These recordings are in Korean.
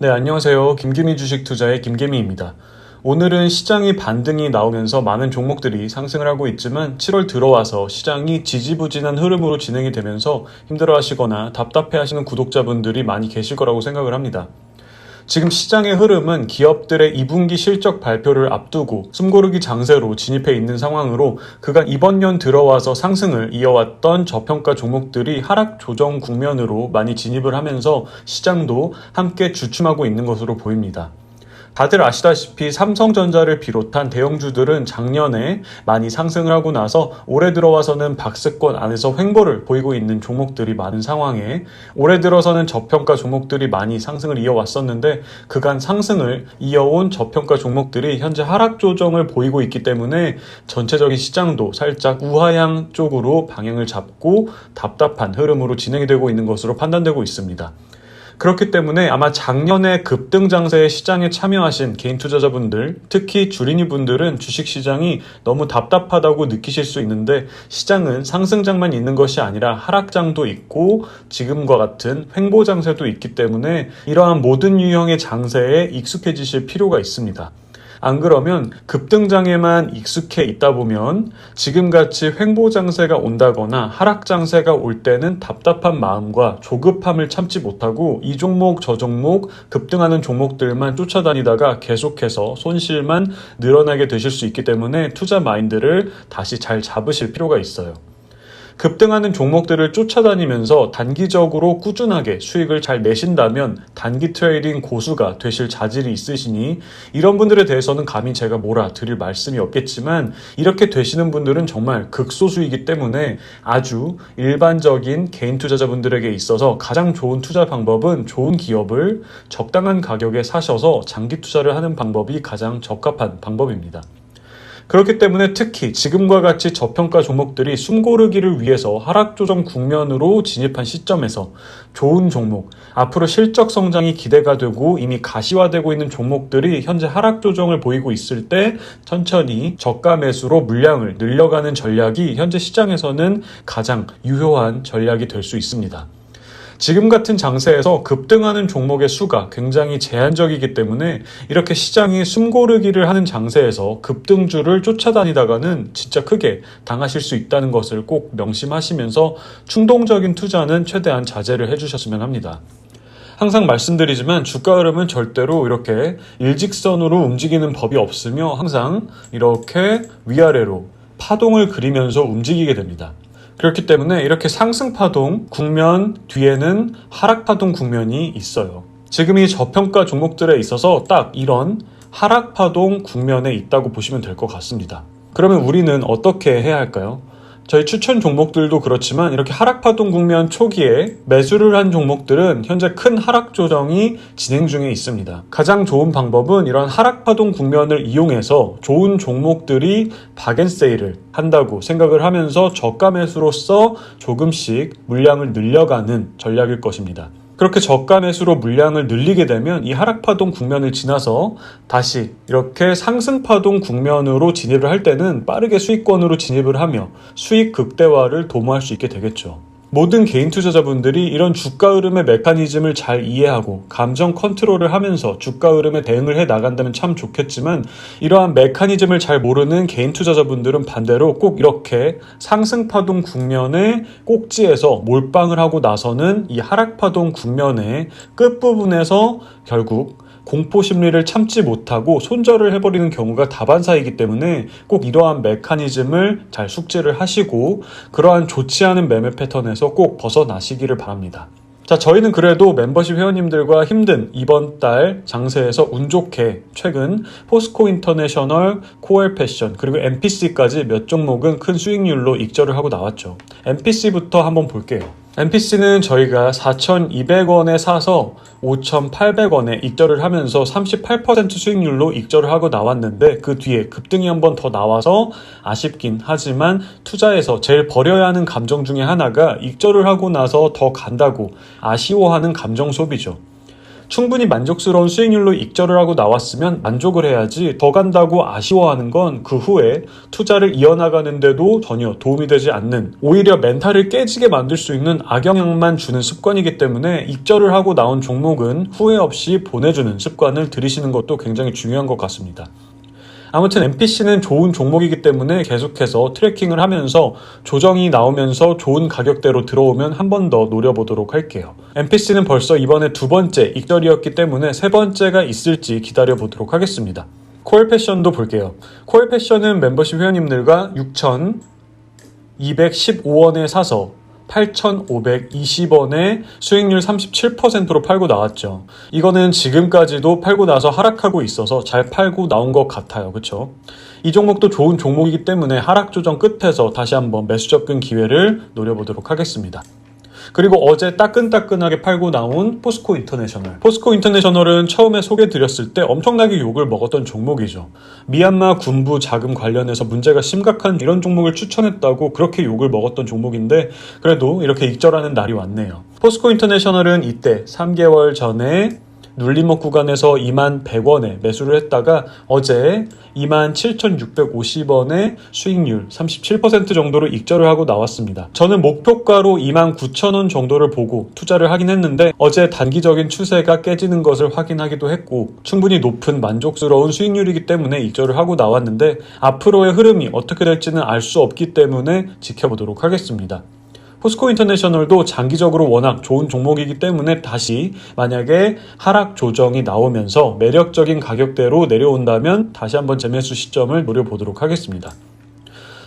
네, 안녕하세요. 김개미 주식투자의 김개미입니다. 오늘은 시장이 반등이 나오면서 많은 종목들이 상승을 하고 있지만 7월 들어와서 시장이 지지부진한 흐름으로 진행이 되면서 힘들어하시거나 답답해하시는 구독자분들이 많이 계실 거라고 생각을 합니다. 지금 시장의 흐름은 기업들의 2분기 실적 발표를 앞두고 숨고르기 장세로 진입해 있는 상황으로 그간 이번 년 들어와서 상승을 이어왔던 저평가 종목들이 하락 조정 국면으로 많이 진입을 하면서 시장도 함께 주춤하고 있는 것으로 보입니다. 다들 아시다시피 삼성전자를 비롯한 대형주들은 작년에 많이 상승을 하고 나서 올해 들어와서는 박스권 안에서 횡보를 보이고 있는 종목들이 많은 상황에 올해 들어서는 저평가 종목들이 많이 상승을 이어왔었는데 그간 상승을 이어온 저평가 종목들이 현재 하락 조정을 보이고 있기 때문에 전체적인 시장도 살짝 우하향 쪽으로 방향을 잡고 답답한 흐름으로 진행이 되고 있는 것으로 판단되고 있습니다. 그렇기 때문에 아마 작년에 급등 장세에 시장에 참여하신 개인 투자자분들, 특히 주린이 분들은 주식시장이 너무 답답하다고 느끼실 수 있는데 시장은 상승장만 있는 것이 아니라 하락장도 있고 지금과 같은 횡보 장세도 있기 때문에 이러한 모든 유형의 장세에 익숙해지실 필요가 있습니다. 안 그러면 급등장에만 익숙해 있다 보면 지금같이 횡보장세가 온다거나 하락장세가 올 때는 답답한 마음과 조급함을 참지 못하고 이 종목 저 종목 급등하는 종목들만 쫓아다니다가 계속해서 손실만 늘어나게 되실 수 있기 때문에 투자 마인드를 다시 잘 잡으실 필요가 있어요. 급등하는 종목들을 쫓아다니면서 단기적으로 꾸준하게 수익을 잘 내신다면 단기 트레이딩 고수가 되실 자질이 있으시니 이런 분들에 대해서는 감히 제가 뭐라 드릴 말씀이 없겠지만 이렇게 되시는 분들은 정말 극소수이기 때문에 아주 일반적인 개인 투자자분들에게 있어서 가장 좋은 투자 방법은 좋은 기업을 적당한 가격에 사셔서 장기 투자를 하는 방법이 가장 적합한 방법입니다. 그렇기 때문에 특히 지금과 같이 저평가 종목들이 숨고르기를 위해서 하락조정 국면으로 진입한 시점에서 좋은 종목, 앞으로 실적 성장이 기대가 되고 이미 가시화되고 있는 종목들이 현재 하락조정을 보이고 있을 때 천천히 저가 매수로 물량을 늘려가는 전략이 현재 시장에서는 가장 유효한 전략이 될 수 있습니다. 지금 같은 장세에서 급등하는 종목의 수가 굉장히 제한적이기 때문에 이렇게 시장이 숨고르기를 하는 장세에서 급등주를 쫓아다니다가는 진짜 크게 당하실 수 있다는 것을 꼭 명심하시면서 충동적인 투자는 최대한 자제를 해주셨으면 합니다. 항상 말씀드리지만 주가 흐름은 절대로 이렇게 일직선으로 움직이는 법이 없으며 항상 이렇게 위아래로 파동을 그리면서 움직이게 됩니다. 그렇기 때문에 이렇게 상승파동 국면 뒤에는 하락파동 국면이 있어요. 지금 이 저평가 종목들에 있어서 딱 이런 하락파동 국면에 있다고 보시면 될 것 같습니다. 그러면 우리는 어떻게 해야 할까요? 저희 추천 종목들도 그렇지만 이렇게 하락파동 국면 초기에 매수를 한 종목들은 현재 큰 하락 조정이 진행 중에 있습니다. 가장 좋은 방법은 이런 하락파동 국면을 이용해서 좋은 종목들이 박앤세일을 한다고 생각을 하면서 저가 매수로서 조금씩 물량을 늘려가는 전략일 것입니다. 그렇게 저가 매수로 물량을 늘리게 되면 이 하락파동 국면을 지나서 다시 이렇게 상승파동 국면으로 진입을 할 때는 빠르게 수익권으로 진입을 하며 수익 극대화를 도모할 수 있게 되겠죠. 모든 개인 투자자분들이 이런 주가 흐름의 메커니즘을 잘 이해하고 감정 컨트롤을 하면서 주가 흐름에 대응을 해 나간다면 참 좋겠지만 이러한 메커니즘을 잘 모르는 개인 투자자분들은 반대로 꼭 이렇게 상승파동 국면의 꼭지에서 몰빵을 하고 나서는 이 하락파동 국면의 끝부분에서 결국 공포 심리를 참지 못하고 손절을 해버리는 경우가 다반사이기 때문에 꼭 이러한 메커니즘을 잘 숙지를 하시고 그러한 좋지 않은 매매 패턴에서 꼭 벗어나시기를 바랍니다. 자, 저희는 그래도 멤버십 회원님들과 힘든 이번 달 장세에서 운 좋게 최근 포스코 인터내셔널, 코엘 패션, 그리고 MPC까지 몇 종목은 큰 수익률로 익절을 하고 나왔죠. MPC부터 한번 볼게요. MPC는 저희가 4,200원에 사서 5,800원에 익절을 하면서 38% 수익률로 익절을 하고 나왔는데 그 뒤에 급등이 한 번 더 나와서 아쉽긴 하지만 투자에서 제일 버려야 하는 감정 중에 하나가 익절을 하고 나서 더 간다고 아쉬워하는 감정 소비죠. 충분히 만족스러운 수익률로 익절을 하고 나왔으면 만족을 해야지 더 간다고 아쉬워하는 건 그 후에 투자를 이어나가는데도 전혀 도움이 되지 않는, 오히려 멘탈을 깨지게 만들 수 있는 악영향만 주는 습관이기 때문에 익절을 하고 나온 종목은 후회 없이 보내주는 습관을 들이시는 것도 굉장히 중요한 것 같습니다. 아무튼 MPC는 좋은 종목이기 때문에 계속해서 트래킹을 하면서 조정이 나오면서 좋은 가격대로 들어오면 한 번 더 노려보도록 할게요. MPC는 벌써 이번에 두 번째 익절이었기 때문에 세 번째가 있을지 기다려보도록 하겠습니다. 코엘패션도 볼게요. 코엘패션은 멤버십 회원님들과 6,215원에 사서 8,520원에 수익률 37%로 팔고 나왔죠. 이거는 지금까지도 팔고 나서 하락하고 있어서 잘 팔고 나온 것 같아요. 그쵸? 이 종목도 좋은 종목이기 때문에 하락 조정 끝에서 다시 한번 매수 접근 기회를 노려보도록 하겠습니다. 그리고 어제 따끈따끈하게 팔고 나온 포스코 인터내셔널. 포스코 인터내셔널은 처음에 소개드렸을 때 엄청나게 욕을 먹었던 종목이죠. 미얀마 군부 자금 관련해서 문제가 심각한 이런 종목을 추천했다고 그렇게 욕을 먹었던 종목인데 그래도 이렇게 익절하는 날이 왔네요. 포스코 인터내셔널은 이때 3개월 전에 눌림목 구간에서 21,100원에 매수를 했다가 어제 27,650원에 수익률 37% 정도로 익절을 하고 나왔습니다. 저는 목표가로 29,000원 정도를 보고 투자를 하긴 했는데 어제 단기적인 추세가 깨지는 것을 확인하기도 했고 충분히 높은 만족스러운 수익률이기 때문에 익절을 하고 나왔는데 앞으로의 흐름이 어떻게 될지는 알 수 없기 때문에 지켜보도록 하겠습니다. 포스코 인터내셔널도 장기적으로 워낙 좋은 종목이기 때문에 다시 만약에 하락 조정이 나오면서 매력적인 가격대로 내려온다면 다시 한번 재매수 시점을 노려보도록 하겠습니다.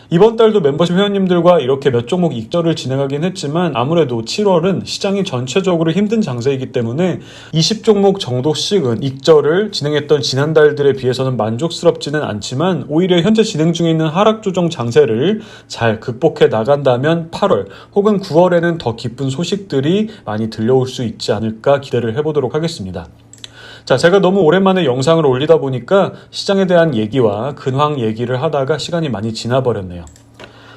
이번 달도 멤버십 회원님들과 이렇게 몇 종목 익절을 진행하긴 했지만 아무래도 7월은 시장이 전체적으로 힘든 장세이기 때문에 20종목 정도씩은 익절을 진행했던 지난달들에 비해서는 만족스럽지는 않지만 오히려 현재 진행 중에 있는 하락 조정 장세를 잘 극복해 나간다면 8월 혹은 9월에는 더 기쁜 소식들이 많이 들려올 수 있지 않을까 기대를 해보도록 하겠습니다. 자, 제가 너무 오랜만에 영상을 올리다 보니까 시장에 대한 얘기와 근황 얘기를 하다가 시간이 많이 지나버렸네요.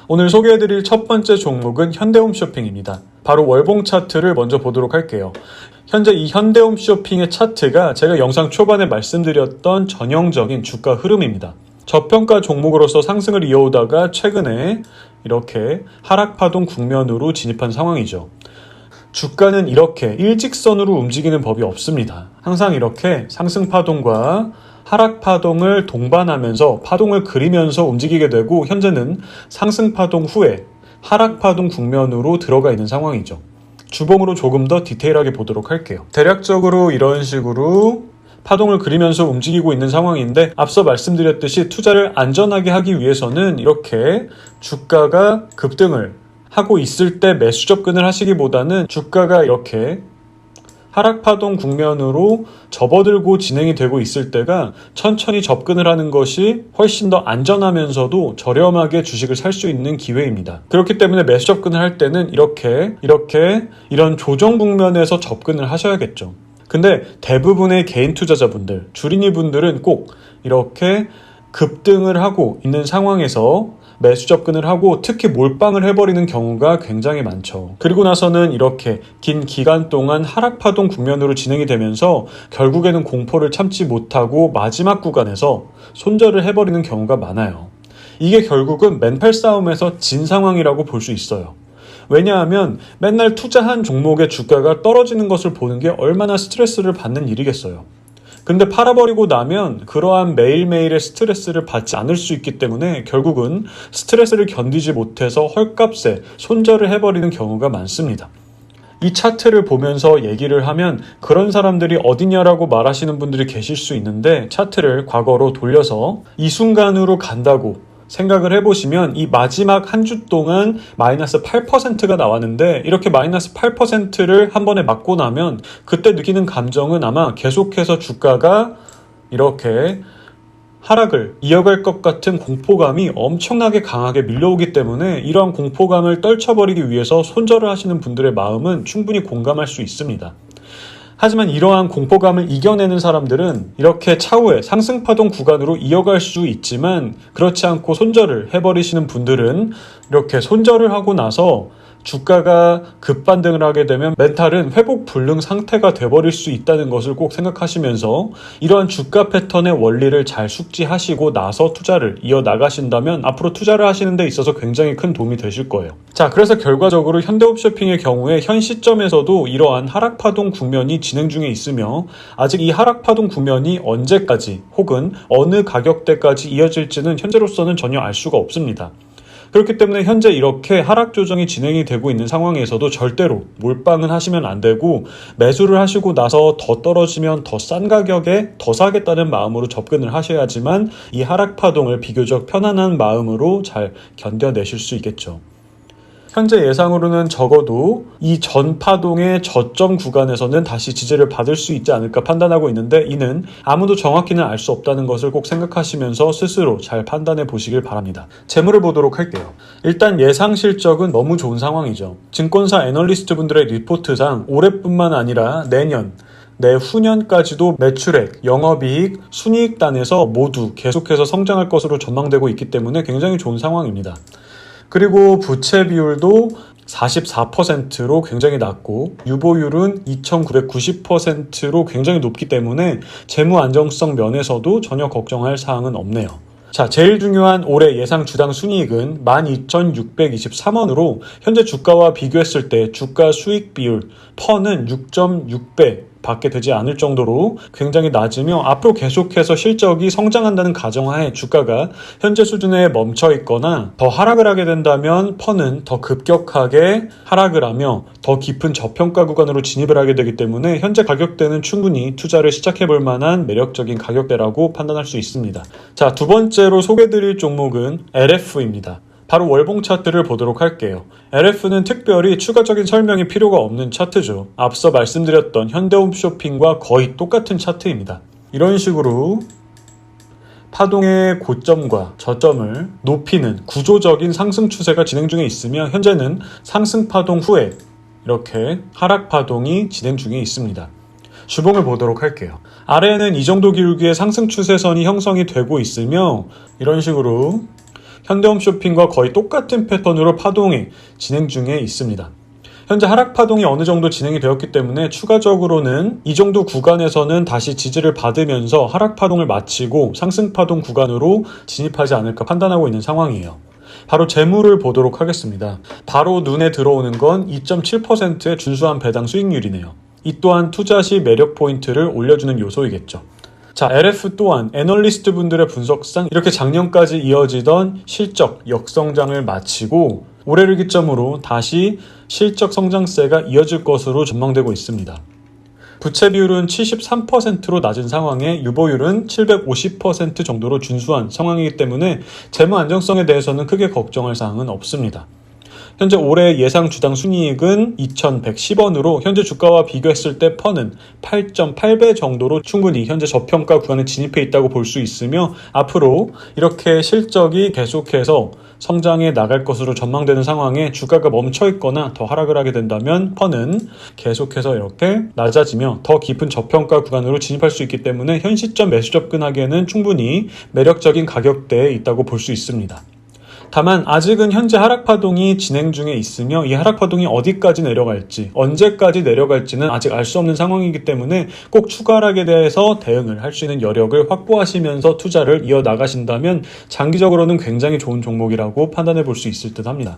오늘 소개해드릴 첫 번째 종목은 현대홈쇼핑입니다. 바로 월봉 차트를 먼저 보도록 할게요. 현재 이 현대홈쇼핑의 차트가 제가 영상 초반에 말씀드렸던 전형적인 주가 흐름입니다. 저평가 종목으로서 상승을 이어오다가 최근에 이렇게 하락파동 국면으로 진입한 상황이죠. 주가는 이렇게 일직선으로 움직이는 법이 없습니다. 항상 이렇게 상승파동과 하락파동을 동반하면서 파동을 그리면서 움직이게 되고 현재는 상승파동 후에 하락파동 국면으로 들어가 있는 상황이죠. 주봉으로 조금 더 디테일하게 보도록 할게요. 대략적으로 이런 식으로 파동을 그리면서 움직이고 있는 상황인데 앞서 말씀드렸듯이 투자를 안전하게 하기 위해서는 이렇게 주가가 급등을 하고 있을 때 매수 접근을 하시기보다는 주가가 이렇게 하락파동 국면으로 접어들고 진행이 되고 있을 때가 천천히 접근을 하는 것이 훨씬 더 안전하면서도 저렴하게 주식을 살 수 있는 기회입니다. 그렇기 때문에 매수 접근을 할 때는 이렇게 이런 조정 국면에서 접근을 하셔야겠죠. 근데 대부분의 개인 투자자분들, 주린이 분들은 꼭 이렇게 급등을 하고 있는 상황에서 매수 접근을 하고 특히 몰빵을 해버리는 경우가 굉장히 많죠. 그리고 나서는 이렇게 긴 기간 동안 하락파동 국면으로 진행이 되면서 결국에는 공포를 참지 못하고 마지막 구간에서 손절을 해버리는 경우가 많아요. 이게 결국은 멘탈 싸움에서 진 상황이라고 볼 수 있어요. 왜냐하면 맨날 투자한 종목의 주가가 떨어지는 것을 보는 게 얼마나 스트레스를 받는 일이겠어요. 근데 팔아버리고 나면 그러한 매일매일의 스트레스를 받지 않을 수 있기 때문에 결국은 스트레스를 견디지 못해서 헐값에 손절을 해버리는 경우가 많습니다. 이 차트를 보면서 얘기를 하면 그런 사람들이 어디냐라고 말하시는 분들이 계실 수 있는데 차트를 과거로 돌려서 이 순간으로 간다고 생각을 해보시면 이 마지막 한 주 동안 마이너스 8%가 나왔는데 이렇게 마이너스 8%를 한 번에 맞고 나면 그때 느끼는 감정은 아마 계속해서 주가가 이렇게 하락을 이어갈 것 같은 공포감이 엄청나게 강하게 밀려오기 때문에 이러한 공포감을 떨쳐버리기 위해서 손절을 하시는 분들의 마음은 충분히 공감할 수 있습니다. 하지만 이러한 공포감을 이겨내는 사람들은 이렇게 차후에 상승파동 구간으로 이어갈 수 있지만 그렇지 않고 손절을 해버리시는 분들은 이렇게 손절을 하고 나서 주가가 급반등을 하게 되면 멘탈은 회복 불능 상태가 돼버릴 수 있다는 것을 꼭 생각하시면서 이러한 주가 패턴의 원리를 잘 숙지하시고 나서 투자를 이어나가신다면 앞으로 투자를 하시는 데 있어서 굉장히 큰 도움이 되실 거예요. 자, 그래서 결과적으로 현대홈쇼핑의 경우에 현 시점에서도 이러한 하락파동 국면이 진행 중에 있으며 아직 이 하락파동 국면이 언제까지 혹은 어느 가격대까지 이어질지는 현재로서는 전혀 알 수가 없습니다. 그렇기 때문에 현재 이렇게 하락 조정이 진행이 되고 있는 상황에서도 절대로 몰빵은 하시면 안 되고 매수를 하시고 나서 더 떨어지면 더 싼 가격에 더 사겠다는 마음으로 접근을 하셔야지만 이 하락 파동을 비교적 편안한 마음으로 잘 견뎌내실 수 있겠죠. 현재 예상으로는 적어도 이 전 파동의 저점 구간에서는 다시 지지를 받을 수 있지 않을까 판단하고 있는데 이는 아무도 정확히는 알 수 없다는 것을 꼭 생각하시면서 스스로 잘 판단해 보시길 바랍니다. 재물을 보도록 할게요. 일단 예상 실적은 너무 좋은 상황이죠. 증권사 애널리스트 분들의 리포트상 올해뿐만 아니라 내년, 내후년까지도 매출액, 영업이익, 순이익단에서 모두 계속해서 성장할 것으로 전망되고 있기 때문에 굉장히 좋은 상황입니다. 그리고 부채 비율도 44%로 굉장히 낮고 유보율은 2,990%로 굉장히 높기 때문에 재무 안정성 면에서도 전혀 걱정할 사항은 없네요. 자, 제일 중요한 올해 예상 주당 순이익은 12,623원으로 현재 주가와 비교했을 때 주가 수익 비율 퍼는 6.6배 밖에 되지 않을 정도로 굉장히 낮으며 앞으로 계속해서 실적이 성장한다는 가정하에 주가가 현재 수준에 멈춰 있거나 더 하락을 하게 된다면 퍼는 더 급격하게 하락을 하며 더 깊은 저평가 구간으로 진입을 하게 되기 때문에 현재 가격대는 충분히 투자를 시작해 볼 만한 매력적인 가격대라고 판단할 수 있습니다. 자, 두 번째로 소개드릴 종목은 LF입니다. 바로 월봉 차트를 보도록 할게요. LF는 특별히 추가적인 설명이 필요가 없는 차트죠. 앞서 말씀드렸던 현대홈쇼핑과 거의 똑같은 차트입니다. 이런 식으로 파동의 고점과 저점을 높이는 구조적인 상승 추세가 진행 중에 있으며 현재는 상승 파동 후에 이렇게 하락 파동이 진행 중에 있습니다. 주봉을 보도록 할게요. 아래에는 이 정도 기울기의 상승 추세선이 형성이 되고 있으며 이런 식으로 현대홈쇼핑과 거의 똑같은 패턴으로 파동이 진행 중에 있습니다. 현재 하락 파동이 어느 정도 진행이 되었기 때문에 추가적으로는 이 정도 구간에서는 다시 지지를 받으면서 하락 파동을 마치고 상승 파동 구간으로 진입하지 않을까 판단하고 있는 상황이에요. 바로 재물을 보도록 하겠습니다. 바로 눈에 들어오는 건 2.7%의 준수한 배당 수익률이네요. 이 또한 투자 시 매력 포인트를 올려주는 요소이겠죠. 자, LF 또한 애널리스트 분들의 분석상 이렇게 작년까지 이어지던 실적 역성장을 마치고 올해를 기점으로 다시 실적 성장세가 이어질 것으로 전망되고 있습니다. 부채 비율은 73%로 낮은 상황에 유보율은 750% 정도로 준수한 상황이기 때문에 재무 안정성에 대해서는 크게 걱정할 사항은 없습니다. 현재 올해 예상 주당 순이익은 2,110원으로 현재 주가와 비교했을 때 퍼는 8.8배 정도로 충분히 현재 저평가 구간에 진입해 있다고 볼 수 있으며 앞으로 이렇게 실적이 계속해서 성장해 나갈 것으로 전망되는 상황에 주가가 멈춰 있거나 더 하락을 하게 된다면 퍼는 계속해서 이렇게 낮아지며 더 깊은 저평가 구간으로 진입할 수 있기 때문에 현 시점 매수 접근하기에는 충분히 매력적인 가격대에 있다고 볼 수 있습니다. 다만 아직은 현재 하락파동이 진행 중에 있으며 이 하락파동이 어디까지 내려갈지 언제까지 내려갈지는 아직 알 수 없는 상황이기 때문에 꼭 추가 하락에 대해서 대응을 할 수 있는 여력을 확보하시면서 투자를 이어나가신다면 장기적으로는 굉장히 좋은 종목이라고 판단해 볼 수 있을 듯 합니다.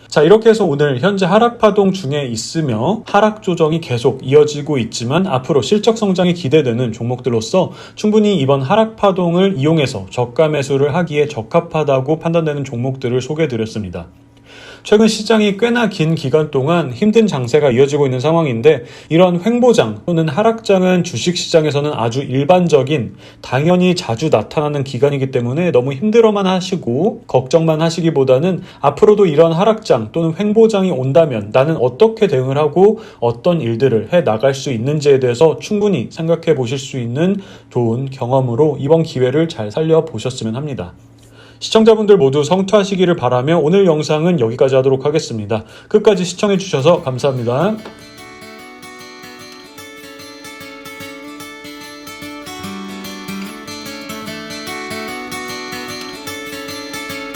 자, 이렇게 해서 오늘 현재 하락파동 중에 있으며 하락 조정이 계속 이어지고 있지만 앞으로 실적 성장이 기대되는 종목들로서 충분히 이번 하락파동을 이용해서 저가 매수를 하기에 적합하다고 판단되는 종목들을 소개해드렸습니다. 최근 시장이 꽤나 긴 기간 동안 힘든 장세가 이어지고 있는 상황인데 이런 횡보장 또는 하락장은 주식시장에서는 아주 일반적인 당연히 자주 나타나는 기간이기 때문에 너무 힘들어만 하시고 걱정만 하시기보다는 앞으로도 이런 하락장 또는 횡보장이 온다면 나는 어떻게 대응을 하고 어떤 일들을 해 나갈 수 있는지에 대해서 충분히 생각해 보실 수 있는 좋은 경험으로 이번 기회를 잘 살려보셨으면 합니다. 시청자분들 모두 성투하시기를 바라며 오늘 영상은 여기까지 하도록 하겠습니다. 끝까지 시청해주셔서 감사합니다.